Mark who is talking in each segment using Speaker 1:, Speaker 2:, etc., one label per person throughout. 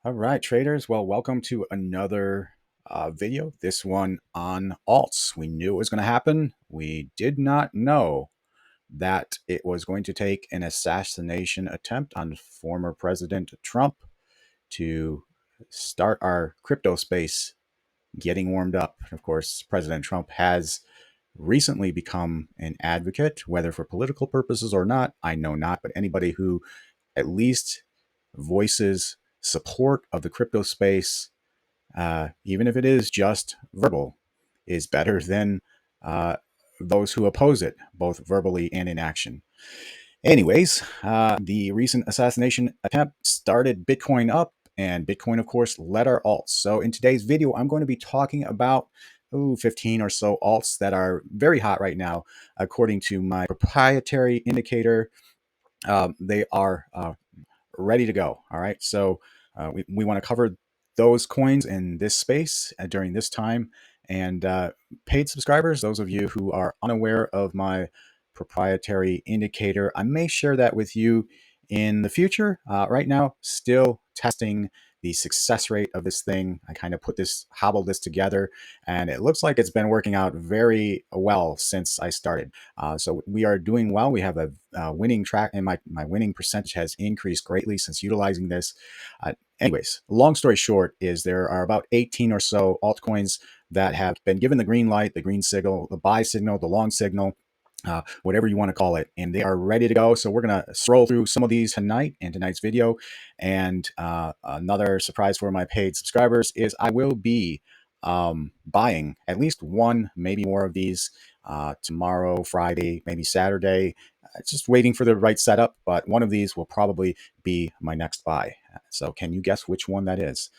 Speaker 1: All right, traders. Well, welcome to another video. This one on alts. We knew it was going to happen. We did not know that it was going to take an assassination attempt on former President Trump to start our crypto space getting warmed up. Of course, President Trump has recently become an advocate, whether for political purposes or not, I know not, but anybody who at least voices support of the crypto space, even if it is just verbal, is better than uh, those who oppose it, both verbally and in action. Anyways, the recent assassination attempt started Bitcoin up, and Bitcoin, of course, led our alts. So in today's video, I'm going to be talking about 15 or so alts that are very hot right now, according to my proprietary indicator. They are ready to go. All right. So we want to cover those coins in this space during this time. And paid subscribers, those of you who are unaware of my proprietary indicator, I may share that with you in the future. Right now, still testing the success rate of this thing. I kind of hobbled this together, and it looks like it's been working out very well since I started. So we are doing well. We have a winning track, and my winning percentage has increased greatly since utilizing this. Anyways, long story short is there are about 18 or so altcoins that have been given the green light, the green signal, the buy signal, the long signal, whatever you want to call it, and they are ready to go. So we're going to scroll through some of these tonight in tonight's video. And another surprise for my paid subscribers is I will be buying at least one, maybe more of these tomorrow, Friday, maybe Saturday. Just waiting for the right setup, but one of these will probably be my next buy. So can you guess which one that is?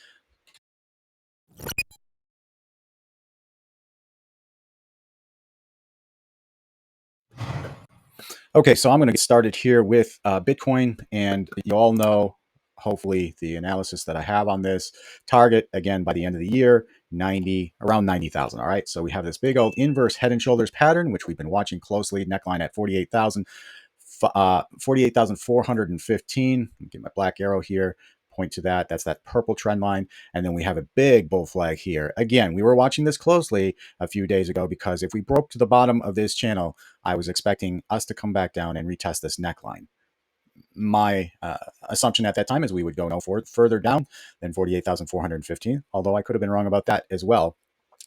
Speaker 1: Okay, so I'm going to get started here with Bitcoin, and you all know, hopefully, the analysis that I have on this target again by the end of the year, around 90,000. All right, so we have this big old inverse head and shoulders pattern, which we've been watching closely. Neckline at 48,000, 48,415. Get my black arrow here. Point to that. That's that purple trend line. And then we have a big bull flag here. Again, we were watching this closely a few days ago because if we broke to the bottom of this channel, I was expecting us to come back down and retest this neckline. My assumption at that time is we would go no further down than 48,415, although I could have been wrong about that as well.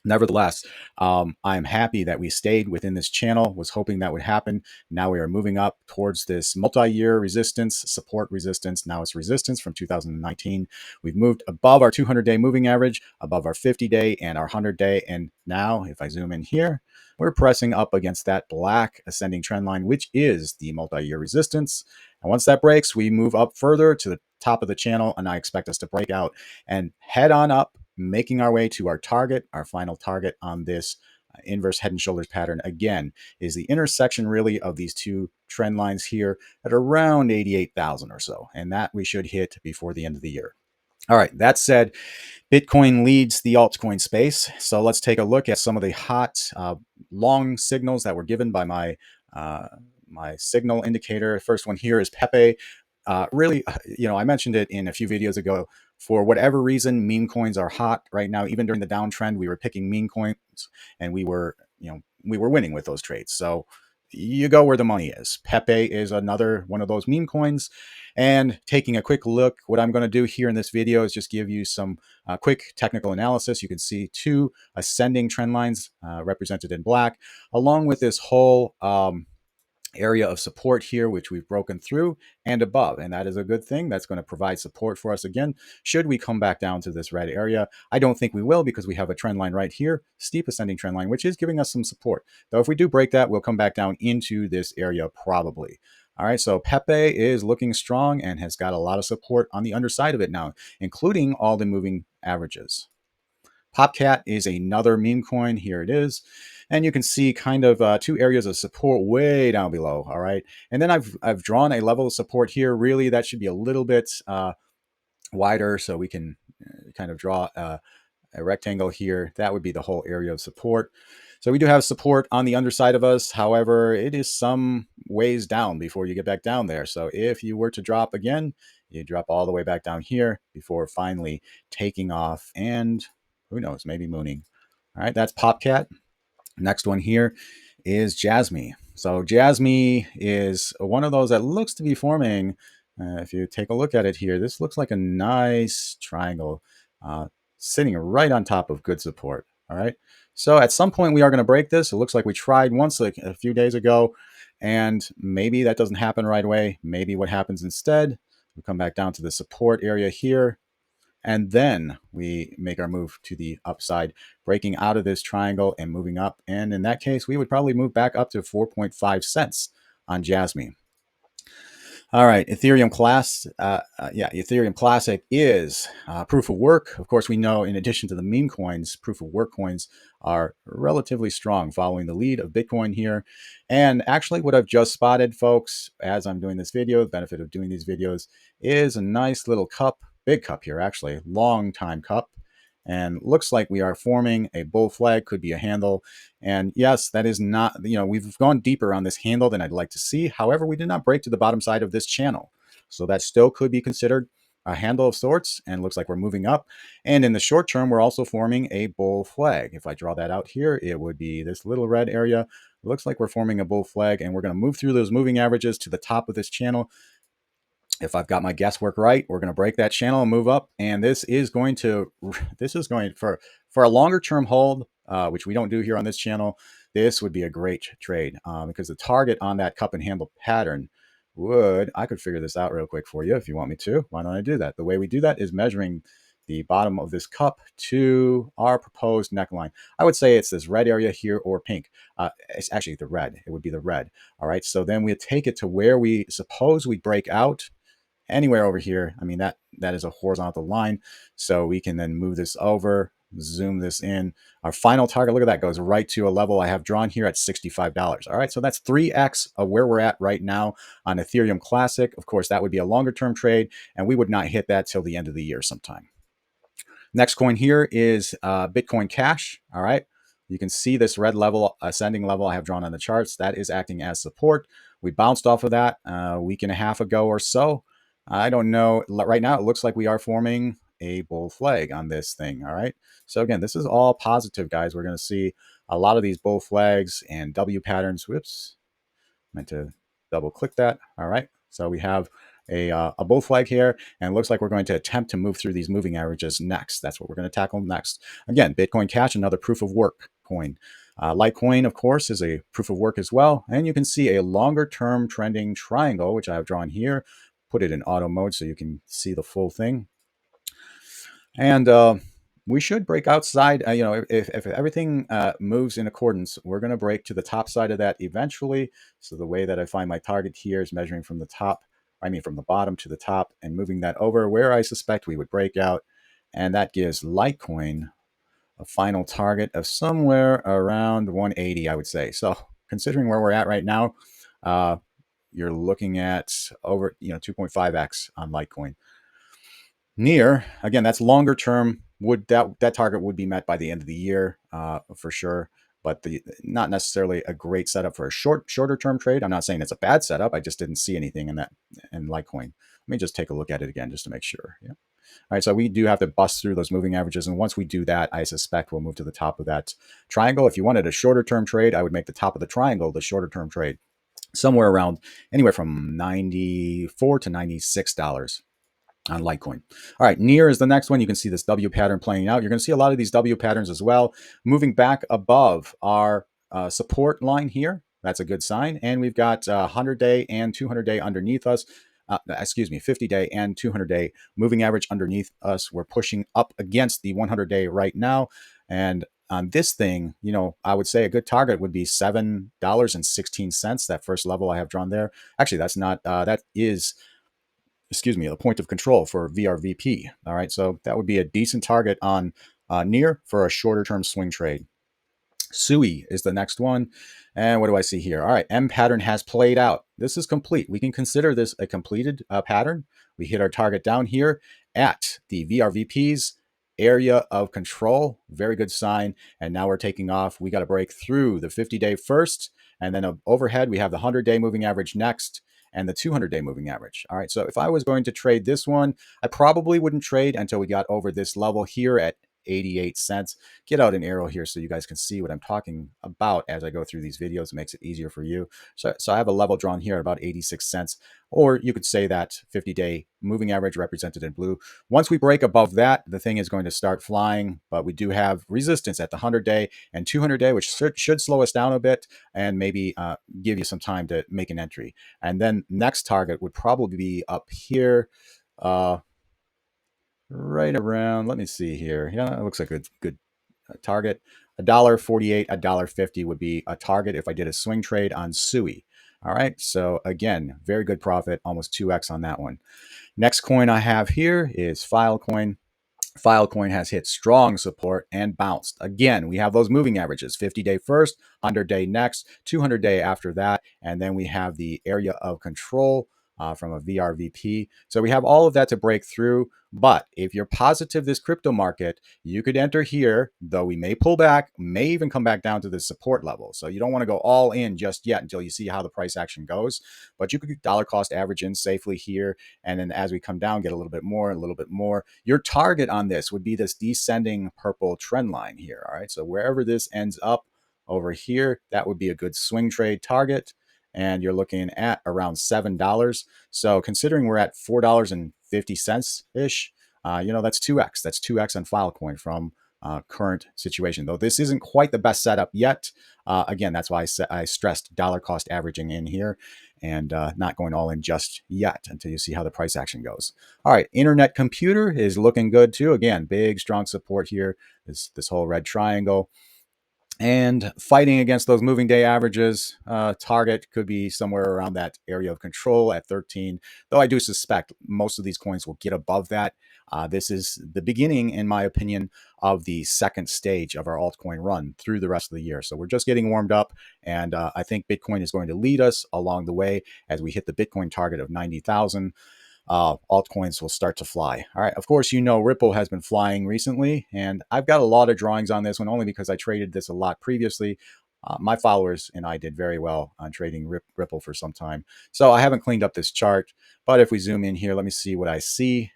Speaker 1: Nevertheless, I'm happy that we stayed within this channel, was hoping that would happen. Now we are moving up towards this multi-year resistance, support resistance. Now it's resistance from 2019. We've moved above our 200-day moving average, above our 50-day and our 100-day. And now if I zoom in here, we're pressing up against that black ascending trend line, which is the multi-year resistance. And once that breaks, we move up further to the top of the channel, and I expect us to break out and head on up, making our way to our target. Our final target on this inverse head and shoulders pattern, again, is the intersection really of these two trend lines here at around 88,000 or so. And that we should hit before the end of the year. All right, that said, Bitcoin leads the altcoin space. So let's take a look at some of the hot long signals that were given by my signal indicator. First one here is Pepe. Really, I mentioned it in a few videos ago. For whatever reason, meme coins are hot right now. Even during the downtrend, we were picking meme coins, and we were winning with those trades. So you go where the money is. Pepe is another one of those meme coins. And taking a quick look, what I'm going to do here in this video is just give you some quick technical analysis. You can see two ascending trend lines represented in black, along with this whole area of support here, which we've broken through and above. And that is a good thing. That's going to provide support for us again. Should we come back down to this red area? I don't think we will, because we have a trend line right here, steep ascending trend line, which is giving us some support. Though if we do break that, we'll come back down into this area probably. All right, so Pepe is looking strong and has got a lot of support on the underside of it now, including all the moving averages. Popcat is another meme coin. Here it is. And you can see kind of two areas of support way down below. All right. And then I've drawn a level of support here. Really, that should be a little bit wider, so we can kind of draw a rectangle here. That would be the whole area of support. So we do have support on the underside of us. However, it is some ways down before you get back down there. So if you were to drop again, you drop all the way back down here before finally taking off and who knows, maybe mooning. All right, that's Popcat. Next one here is Jasmine. So Jasmine is one of those that looks to be forming. If you take a look at it here, this looks like a nice triangle sitting right on top of good support. All right. So at some point we are going to break this. It looks like we tried once like a few days ago, and maybe that doesn't happen right away. Maybe what happens instead, we come back down to the support area here, and then we make our move to the upside, breaking out of this triangle and moving up. And in that case, we would probably move back up to 4.5 cents on Jasmine. All right, Ethereum Ethereum Classic is proof of work. Of course, we know in addition to the meme coins, proof of work coins are relatively strong, following the lead of Bitcoin here. And actually, what I've just spotted, folks, as I'm doing this video, the benefit of doing these videos is a nice little cup, big cup here, actually, long time cup. And looks like we are forming a bull flag, could be a handle. And yes, that is not, we've gone deeper on this handle than I'd like to see. However, we did not break to the bottom side of this channel. So that still could be considered a handle of sorts, and looks like we're moving up. And in the short term, we're also forming a bull flag. If I draw that out here, it would be this little red area. It looks like we're forming a bull flag, and we're going to move through those moving averages to the top of this channel. If I've got my guesswork right, we're going to break that channel and move up. And this is going for a longer term hold, which we don't do here on this channel. This would be a great trade because the target on that cup and handle pattern I could figure this out real quick for you if you want me to. Why don't I do that? The way we do that is measuring the bottom of this cup to our proposed neckline. I would say it's this red area here or pink. It's actually the red. It would be the red. All right. So then we take it to where we suppose we break out. Anywhere over here. I mean, that is a horizontal line. So we can then move this over, zoom this in. Our final target, look at that, goes right to a level I have drawn here at $65. All right, so that's 3x of where we're at right now on Ethereum Classic. Of course, that would be a longer term trade, and we would not hit that till the end of the year sometime. Next coin here is Bitcoin Cash. All right, you can see this red level, ascending level I have drawn on the charts. That is acting as support. We bounced off of that a week and a half ago or so. I don't know. Right now, it looks like we are forming a bull flag on this thing. All right. So again, this is all positive, guys. We're going to see a lot of these bull flags and W patterns. Whoops. Meant to double click that. All right. So we have a bull flag here, and it looks like we're going to attempt to move through these moving averages next. That's what we're going to tackle next. Again, Bitcoin Cash, another proof of work coin. Litecoin, of course, is a proof of work as well. And you can see a longer term trending triangle, which I have drawn here. Put it in auto mode so you can see the full thing. And we should break outside. If everything moves in accordance, we're going to break to the top side of that eventually. So the way that I find my target here is measuring from the from the bottom to the top and moving that over where I suspect we would break out. And that gives Litecoin a final target of somewhere around 180, I would say. So considering where we're at right now, you're looking at over 2.5x on Litecoin. Near, again, that's longer term. That target would be met by the end of the year for sure, but not necessarily a great setup for a shorter term trade. I'm not saying it's a bad setup. I just didn't see anything in Litecoin. Let me just take a look at it again just to make sure. Yeah. All right, so we do have to bust through those moving averages, and once we do that, I suspect we'll move to the top of that triangle. If you wanted a shorter term trade, I would make the top of the triangle the shorter term trade, somewhere around anywhere from $94 to $96 on Litecoin. All right, near is the next one. You can see this W pattern playing out. You're going to see a lot of these W patterns as well, moving back above our support line here. That's a good sign. And we've got 100-day and 200-day underneath us. 50-day and 200-day moving average underneath us. We're pushing up against the 100-day right now. And on this thing, I would say a good target would be $7.16. That first level I have drawn there. Actually, that's not, that is, the point of control for VRVP. All right. So that would be a decent target on near for a shorter term swing trade. SUI is the next one. And what do I see here? All right, M pattern has played out. This is complete. We can consider this a completed pattern. We hit our target down here at the VRVPs. area of control, very good sign. And now we're taking off. We got to break through the 50-day first, and then overhead, we have the 100-day moving average next, and the 200-day moving average. All right, so if I was going to trade this one, I probably wouldn't trade until we got over this level here at 88 cents. Get out an arrow here so you guys can see what I'm talking about as I go through these videos. It makes it easier for you. So I have a level drawn here at about 86 cents, or you could say that 50-day moving average represented in blue. Once we break above that, the thing is going to start flying, but we do have resistance at the 100-day and 200-day, which should slow us down a bit and maybe give you some time to make an entry. And then next target would probably be up here, right around, let me see here. Yeah, it looks like a good target. $1.48, $1.50 would be a target if I did a swing trade on SUI. All right, so again, very good profit, almost 2x on that one. Next coin I have here is Filecoin. Filecoin has hit strong support and bounced. Again, we have those moving averages, 50-day first, 100-day next, 200-day after that, and then we have the area of control from a VRVP. So we have all of that to break through. But if you're positive this crypto market, you could enter here, though we may pull back, may even come back down to the support level. So you don't want to go all in just yet until you see how the price action goes. But you could dollar cost average in safely here. And then as we come down, get a little bit more, a little bit more. Your target on this would be this descending purple trend line here. All right. So wherever this ends up over here, that would be a good swing trade target. And you're looking at around $7. So considering we're at $4.50-ish, that's 2x. That's 2x on Filecoin from current situation. Though this isn't quite the best setup yet. Again, that's why I stressed dollar cost averaging in here and not going all in just yet until you see how the price action goes. All right, Internet Computer is looking good too. Again, big, strong support here. This whole red triangle. And fighting against those moving day averages, target could be somewhere around that area of control at 13, though I do suspect most of these coins will get above that. This is the beginning, in my opinion, of the second stage of our altcoin run through the rest of the year. So we're just getting warmed up, and I think Bitcoin is going to lead us along the way as we hit the Bitcoin target of 90,000. Altcoins will start to fly. All right. Of course, Ripple has been flying recently, and I've got a lot of drawings on this one only because I traded this a lot previously. My followers and I did very well on trading Ripple for some time. So I haven't cleaned up this chart, but if we zoom in here, let me see what I see.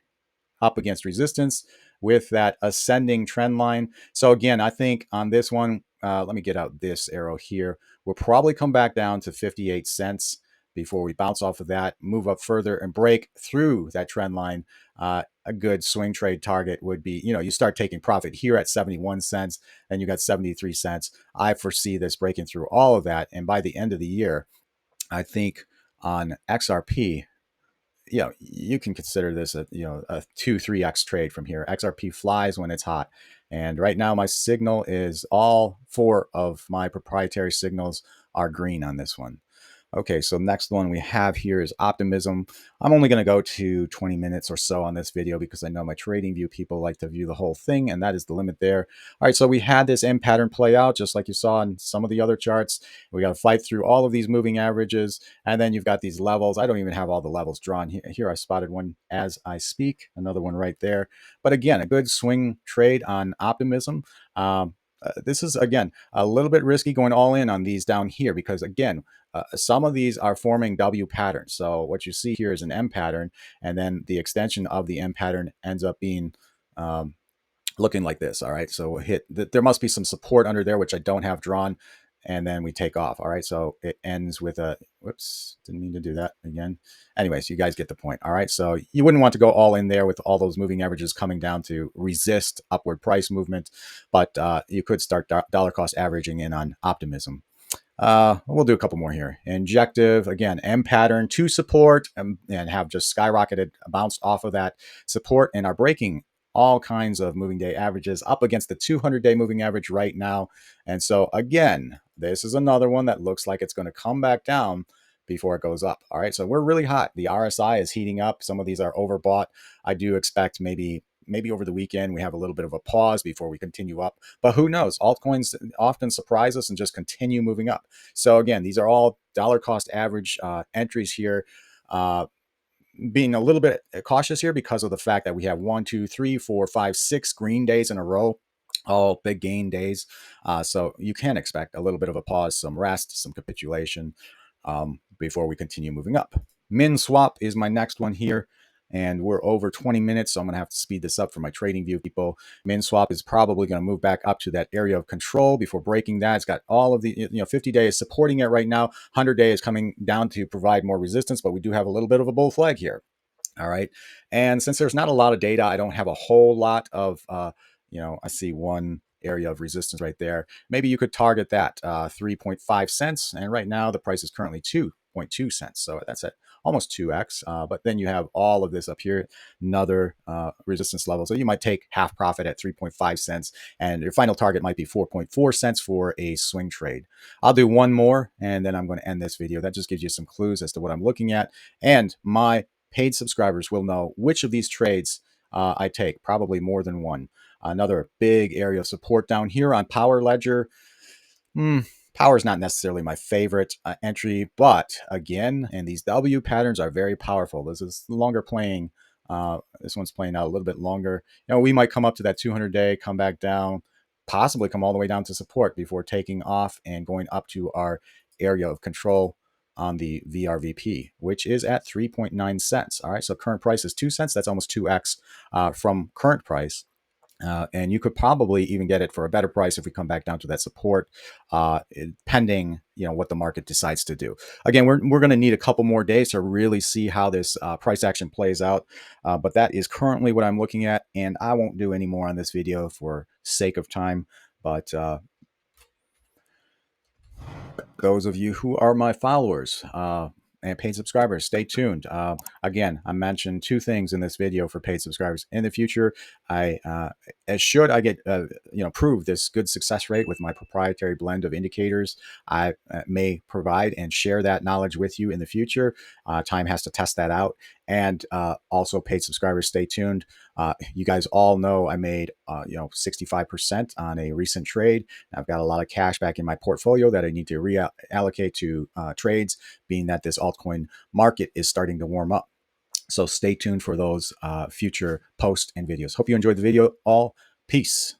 Speaker 1: Up against resistance with that ascending trend line. So again, I think on this one, let me get out this arrow here. We'll probably come back down to 58 cents before we bounce off of that, move up further and break through that trend line. A good swing trade target would be, you start taking profit here at 71 cents and you got 73 cents. I foresee this breaking through all of that. And by the end of the year, I think on XRP, you can consider this a 2-3x trade from here. XRP flies when it's hot. And right now my signal is all 4 of my proprietary signals are green on this one. Okay, so next one we have here is optimism. I'm only going to go to 20 minutes or so on this video because I know my trading view people like to view the whole thing, and that is the limit there. All right, so we had this M pattern play out just like you saw in some of the other charts. We got to fight through all of these moving averages, and then you've got these levels. I don't even have all the levels drawn here. Here I spotted one as I speak, another one right there. But again, a good swing trade on optimism. This is, again, a little bit risky going all in on these down here because, again, some of these are forming W patterns. So what you see here is an M pattern, and then the extension of the M pattern ends up being looking like this. All right, so there must be some support under there, which I don't have drawn, and then we take off. All right, so it ends with a, whoops, didn't mean to do that again. Anyways, you guys get the point. All right, so you wouldn't want to go all in there with all those moving averages coming down to resist upward price movement, but you could start dollar cost averaging in on optimism. We'll do a couple more here. Injective, again, M pattern to support and have just skyrocketed, bounced off of that support and are breaking all kinds of moving day averages up against the 200-day moving average right now. And so again, this is another one that looks like it's going to come back down before it goes up. All right, so we're really hot. The RSI is heating up. Some of these are overbought. I do expect maybe over the weekend we have a little bit of a pause before we continue up, but who knows? Altcoins often surprise us and just continue moving up. So again, these are all dollar cost average entries here. being a little bit cautious here because of the fact that we have 1, 2, 3, 4, 5, 6 green days in a row, all big gain days. So you can expect a little bit of a pause, some rest, some capitulation before we continue moving up. Min swap is my next one here, and we're over 20 minutes, so I'm going to have to speed this up for my trading view people. Min swap is probably going to move back up to that area of control before breaking that. It's got all of the 50 days supporting it right now. 100 days coming down to provide more resistance, but we do have a little bit of a bull flag here. All right. And since there's not a lot of data, I don't have a whole lot of, I see one area of resistance right there. Maybe you could target that 3.5 cents. And right now the price is currently 2.2 cents. So that's at almost 2x. But then you have all of this up here, another resistance level. So you might take half profit at 3.5 cents and your final target might be 4.4 cents for a swing trade. I'll do one more and then I'm going to end this video. That just gives you some clues as to what I'm looking at. And my paid subscribers will know which of these trades I take, probably more than one. Another big area of support down here on Power Ledger. Power is not necessarily my favorite entry, but again, and these W patterns are very powerful. This is longer playing. This one's playing out a little bit longer. We might come up to that 200-day, come back down, possibly come all the way down to support before taking off and going up to our area of control on the VRVP, which is at 3.9 cents. All right, so current price is 2 cents. That's almost 2x from current price. And you could probably even get it for a better price if we come back down to that support, pending what the market decides to do. Again, we're going to need a couple more days to really see how this price action plays out. But that is currently what I'm looking at, and I won't do any more on this video for sake of time. But those of you who are my followers and paid subscribers, stay tuned. Again, I mentioned two things in this video for paid subscribers. In the future, I get prove this good success rate with my proprietary blend of indicators, I may provide and share that knowledge with you in the future. Time has to test that out. And also, paid subscribers, stay tuned. You guys all know I made 65% on a recent trade. I've got a lot of cash back in my portfolio that I need to reallocate to trades, being that this altcoin market is starting to warm up. So stay tuned for those future posts and videos. Hope you enjoyed the video. All peace.